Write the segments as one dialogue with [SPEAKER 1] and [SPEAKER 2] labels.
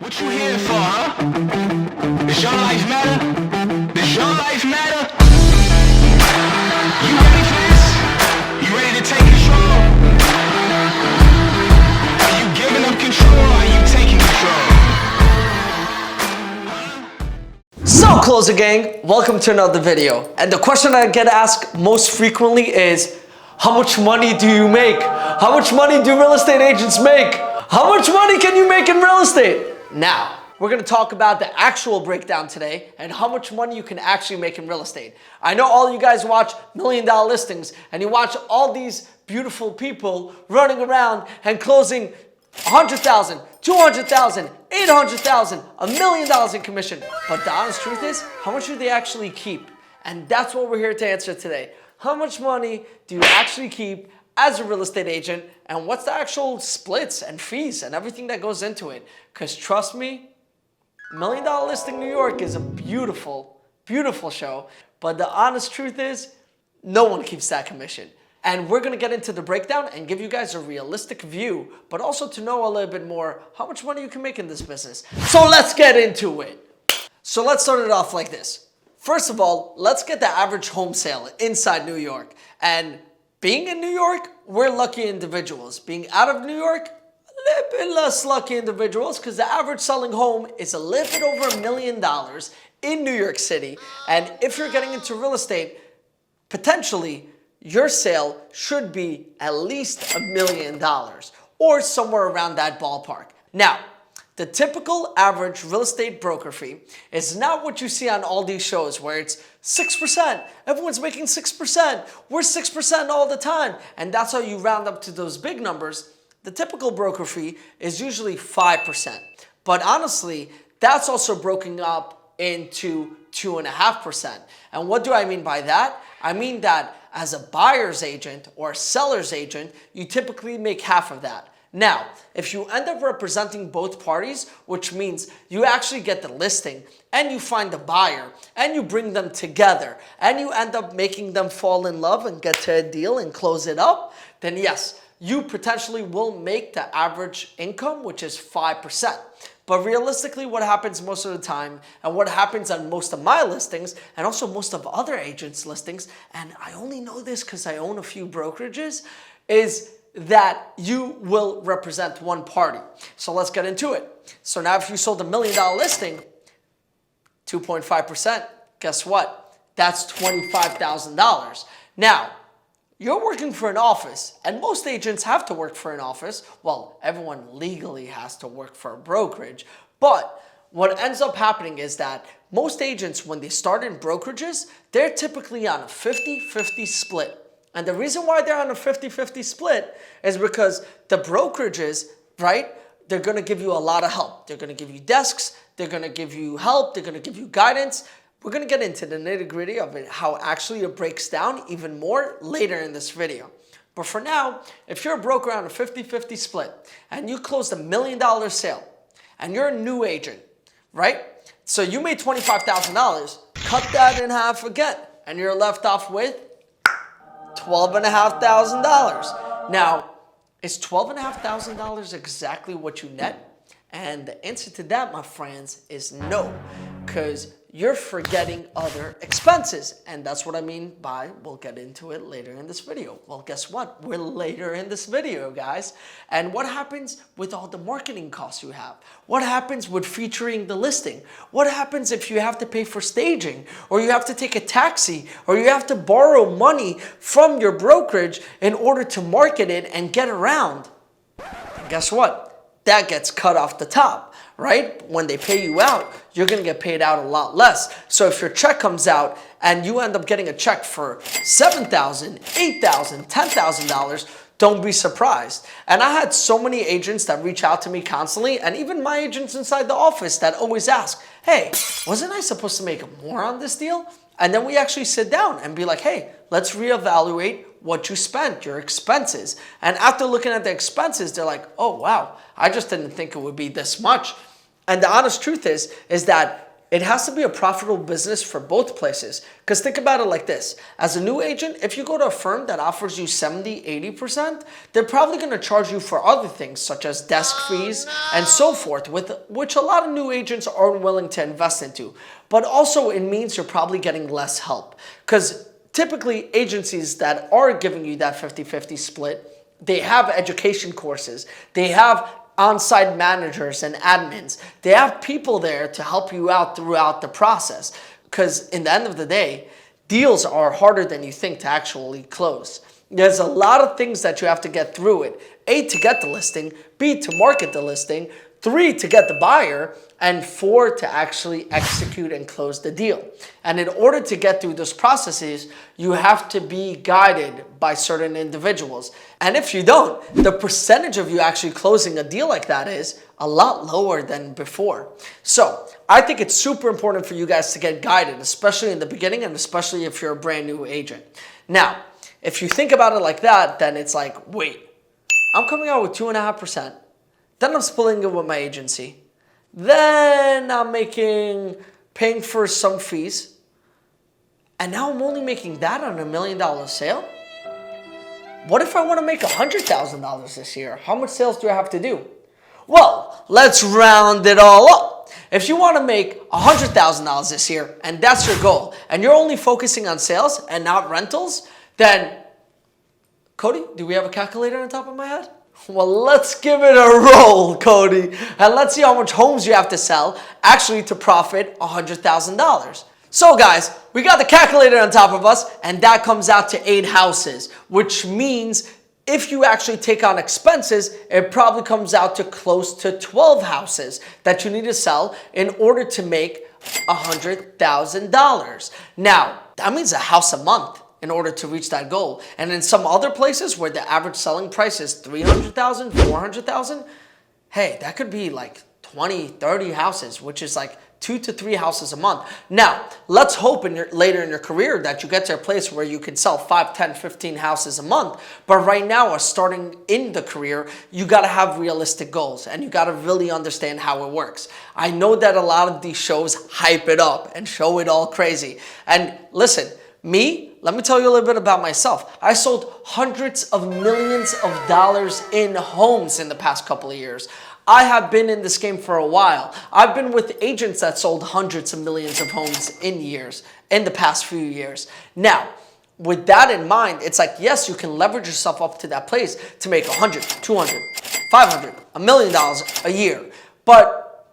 [SPEAKER 1] What you here for, huh? Does your life matter? Does your life matter? You ready for this? You ready to take control? Are you giving up control or are you taking control?
[SPEAKER 2] So, Closer Gang, welcome to another video. And the question I get asked most frequently is, how much money do you make? How much money do real estate agents make? How much money can you make in real estate? Now, we're gonna talk about the actual breakdown today and how much money you can actually make in real estate. I know all you guys watch $1 million listings and you watch all these beautiful people running around and closing 100,000, 200,000, 800,000, $1 million in commission. But the honest truth is, how much do they actually keep? And that's what we're here to answer today. How much money do you actually keep as a real estate agent, and what's the actual splits and fees and everything that goes into it? Because trust me, $1 Million Listing New York is a beautiful, beautiful show. But the honest truth is, no one keeps that commission. And we're gonna get into the breakdown and give you guys a realistic view, but also to know a little bit more how much money you can make in this business. So let's get into it. So let's start it off like this. First of all, let's get the average home sale inside New York. And being in New York, we're lucky individuals. Being out of New York, a little bit less lucky individuals, because the average selling home is a little bit over $1 million in New York City. And if you're getting into real estate, potentially your sale should be at least $1 million or somewhere around that ballpark. Now, the typical average real estate broker fee is not what you see on all these shows where it's 6%. Everyone's making 6%. We're 6% all the time. And that's how you round up to those big numbers. The typical broker fee is usually 5%. But honestly, that's also broken up into 2.5%. And what do I mean by that? I mean that as a buyer's agent or a seller's agent, you typically make half of that. Now, if you end up representing both parties, which means you actually get the listing and you find the buyer and you bring them together and you end up making them fall in love and get to a deal and close it up, then yes, you potentially will make the average income, which is 5%. But realistically, what happens most of the time and what happens on most of my listings and also most of other agents' listings, and I only know this because I own a few brokerages, is that you will represent one party. So let's get into it. So now if you sold $1 million listing, 2.5%, guess what? That's $25,000. Now, you're working for an office, and most agents have to work for an office. Well, everyone legally has to work for a brokerage, but what ends up happening is that most agents, when they start in brokerages, they're typically on a 50-50 split. And the reason why they're on a 50-50 split is because the brokerages, right, they're going to give you a lot of help. They're going to give you desks. They're going to give you help. They're going to give you guidance. We're going to get into the nitty-gritty of it, how actually it breaks down even more later in this video. But for now, if you're a broker on a 50-50 split and you closed $1 million sale and you're a new agent, right? So you made $25,000, cut that in half again, and you're left off with $12,500. Now, is $12,500 exactly what you net? And the answer to that, my friends, is no, because you're forgetting other expenses. And that's what I mean by we'll get into it later in this video. Well, guess what? We're later in this video, guys. And what happens with all the marketing costs you have? What happens with featuring the listing? What happens if you have to pay for staging, or you have to take a taxi, or you have to borrow money from your brokerage in order to market it and get around? And guess what? That gets cut off the top, right? When they pay you out, you're gonna get paid out a lot less. So if your check comes out and you end up getting a check for $7,000, $8,000, $10,000, don't be surprised. And I had so many agents that reach out to me constantly, and even my agents inside the office that always ask, hey, wasn't I supposed to make more on this deal? And then we actually sit down and be like, hey, let's reevaluate what you spent, your expenses. And after looking at the expenses, they're like, oh, wow, I just didn't think it would be this much. And the honest truth is that it has to be a profitable business for both places. Because think about it like this. As a new agent, if you go to a firm that offers you 70, 80%, they're probably going to charge you for other things such as desk fees and so forth, which a lot of new agents aren't willing to invest into. But also it means you're probably getting less help. Because typically agencies that are giving you that 50-50 split, they have education courses. They have on-site managers and admins. They have people there to help you out throughout the process. Because in the end of the day, deals are harder than you think to actually close. There's a lot of things that you have to get through it. A, to get the listing. B, to market the listing. 3, to get the buyer. And 4, to actually execute and close the deal. And in order to get through those processes, you have to be guided by certain individuals. And if you don't, the percentage of you actually closing a deal like that is a lot lower than before. So I think it's super important for you guys to get guided, especially in the beginning and especially if you're a brand new agent. Now, if you think about it like that, then it's like, wait, I'm coming out with 2.5%. Then I'm splitting it with my agency. Then I'm paying for some fees. And now I'm only making that on $1 million sale? What if I want to make $100,000 this year? How much sales do I have to do? Well, let's round it all up. If you want to make $100,000 this year and that's your goal, and you're only focusing on sales and not rentals, then, Cody, do we have a calculator on top of my head? Well, let's give it a roll, Cody, and let's see how much homes you have to sell actually to profit $100,000. So guys, we got the calculator on top of us, and that comes out to 8 houses, which means if you actually take on expenses, it probably comes out to close to 12 houses that you need to sell in order to make $100,000. Now, that means a house a month in order to reach that goal. And in some other places where the average selling price is $300,000, $400,000, hey, that could be like 20, 30 houses, which is like 2 to 3 houses a month. Now, let's hope later in your career that you get to a place where you can sell 5, 10, 15 houses a month. But right now, starting in the career, you got to have realistic goals and you got to really understand how it works. I know that a lot of these shows hype it up and show it all crazy. And listen, let me tell you a little bit about myself. I sold hundreds of millions of dollars in homes in the past couple of years. I have been in this game for a while. I've been with agents that sold hundreds of millions of homes in the past few years. Now, with that in mind, it's like, yes, you can leverage yourself up to that place to make 100, 200, 500, $1 million a year. But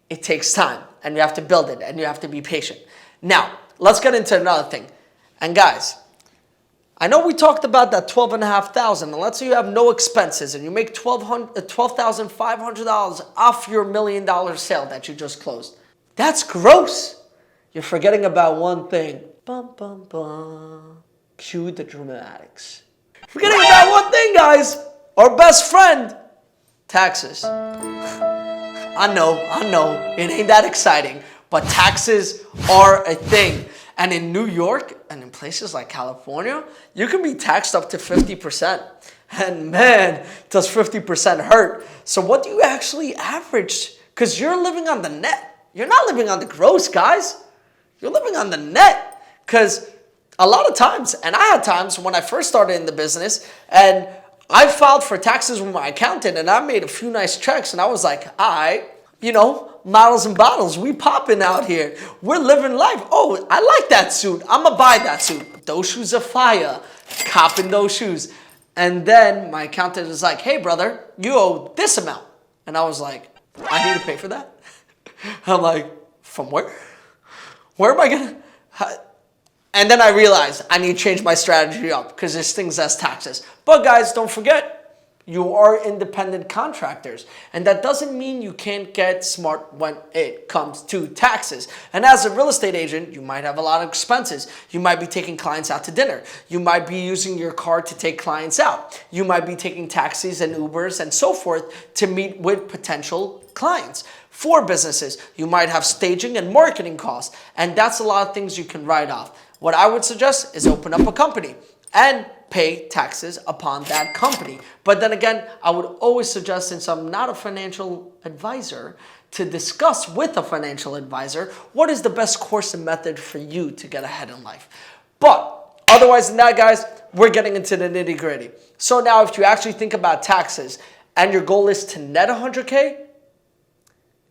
[SPEAKER 2] it takes time and you have to build it and you have to be patient. Now, let's get into another thing. And guys, I know we talked about that $12,500, and let's say you have no expenses and you make $12,500 off your $1 million sale that you just closed. That's gross. You're forgetting about one thing. Bum, bum, bum. Cue the dramatics. Forgetting about one thing, guys. Our best friend, taxes. I know, it ain't that exciting, but taxes are a thing. And in New York and in places like California, you can be taxed up to 50%. And man, does 50% hurt. So what do you actually average? Because you're living on the net. You're not living on the gross, guys. You're living on the net. Because a lot of times, and I had times when I first started in the business, and I filed for taxes with my accountant, and I made a few nice checks, and I was like, all right, models and bottles, we popping out here. We're living life. Oh, I like that suit. I'm going to buy that suit. Those shoes are fire. Copping those shoes. And then my accountant is like, hey, brother, you owe this amount. And I was like, I need to pay for that? I'm like, from where? Where am I going to? And then I realized I need to change my strategy up because there's things as taxes. But guys, don't forget, you are independent contractors. And that doesn't mean you can't get smart when it comes to taxes. And as a real estate agent, you might have a lot of expenses. You might be taking clients out to dinner. You might be using your car to take clients out. You might be taking taxis and Ubers and so forth to meet with potential clients. For businesses, you might have staging and marketing costs. And that's a lot of things you can write off. What I would suggest is open up a company and pay taxes upon that company. But then again, I would always suggest, since I'm not a financial advisor, to discuss with a financial advisor what is the best course and method for you to get ahead in life. But otherwise than that, guys, we're getting into the nitty gritty. So now if you actually think about taxes and your goal is to net 100K,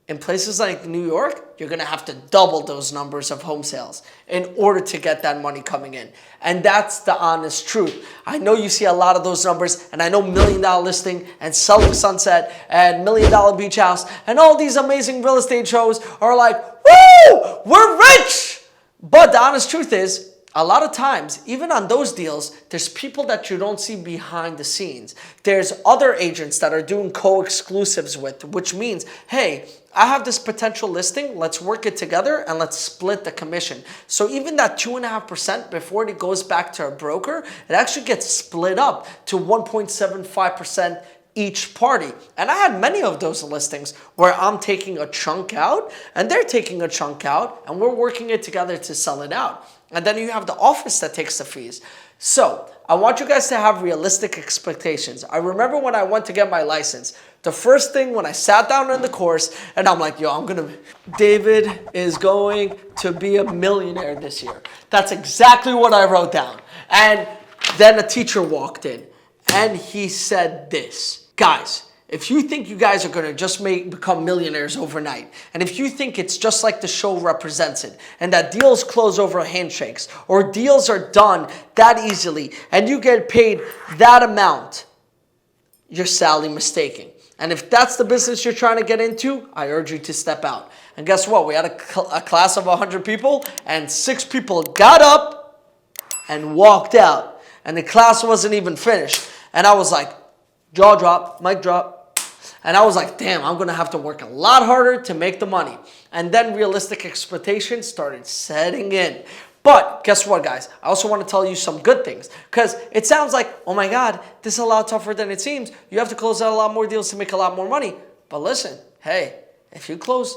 [SPEAKER 2] in places like New York, you're going to have to double those numbers of home sales in order to get that money coming in. And that's the honest truth. I know you see a lot of those numbers, and I know $1 million listing and selling sunset and $1 million beach house and all these amazing real estate shows are like, woo, we're rich. But the honest truth is, a lot of times, even on those deals, there's people that you don't see behind the scenes. There's other agents that are doing co-exclusives with, which means, hey, I have this potential listing, let's work it together and let's split the commission. So even that 2.5% before it goes back to a broker, it actually gets split up to 1.75% each party. And I had many of those listings where I'm taking a chunk out and they're taking a chunk out and we're working it together to sell it out. And then you have the office that takes the fees. So I want you guys to have realistic expectations. I remember when I went to get my license, the first thing when I sat down in the course and I'm like, David is going to be a millionaire this year. That's exactly what I wrote down. And then a teacher walked in and he said this, guys, if you think you guys are going to just become millionaires overnight, and if you think it's just like the show represents it, and that deals close over handshakes, or deals are done that easily, and you get paid that amount, you're sadly mistaken. And if that's the business you're trying to get into, I urge you to step out. And guess what? We had a class of 100 people, and 6 people got up and walked out. And the class wasn't even finished. And I was like, jaw drop, mic drop. And I was like, damn, I'm going to have to work a lot harder to make the money. And then realistic expectations started setting in. But guess what, guys? I also want to tell you some good things. Because it sounds like, oh my God, this is a lot tougher than it seems. You have to close out a lot more deals to make a lot more money. But listen, hey, if you close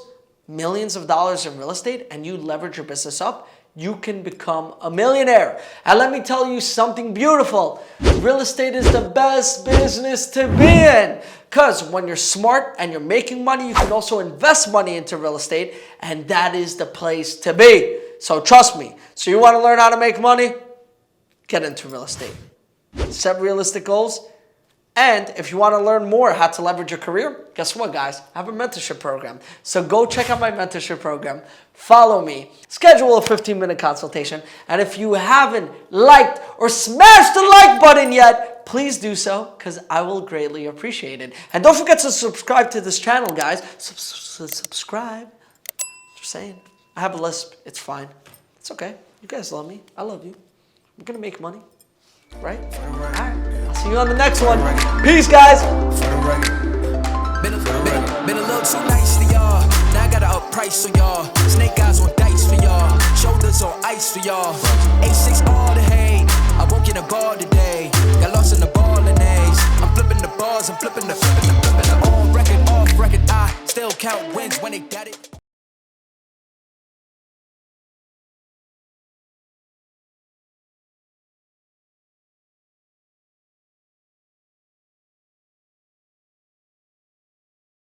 [SPEAKER 2] millions of dollars in real estate and you leverage your business up, you can become a millionaire. And let me tell you something beautiful. Real estate is the best business to be in. Because when you're smart and you're making money, you can also invest money into real estate. And that is the place to be. So trust me. So you want to learn how to make money? Get into real estate. Set realistic goals. And if you want to learn more how to leverage your career, guess what, guys? I have a mentorship program. So go check out my mentorship program. Follow me. Schedule a 15-minute consultation. And if you haven't liked or smashed the like button yet, please do so because I will greatly appreciate it. And don't forget to subscribe to this channel, guys. Subscribe. Just saying. I have a lisp. It's fine. It's okay. You guys love me. I love you. I'm going to make money. Right? All right. I'll see you on the next one. Peace, guys.
[SPEAKER 3] Been a little too nice for y'all. Now I gotta up price on y'all. Snake eyes on dice for y'all. Shoulders on ice for y'all. A6 all the hate. I won't get a ball today. Got lost in the ball and A's. I'm flipping the bars. I'm flipping the on record, off record. I still count wins when they got it.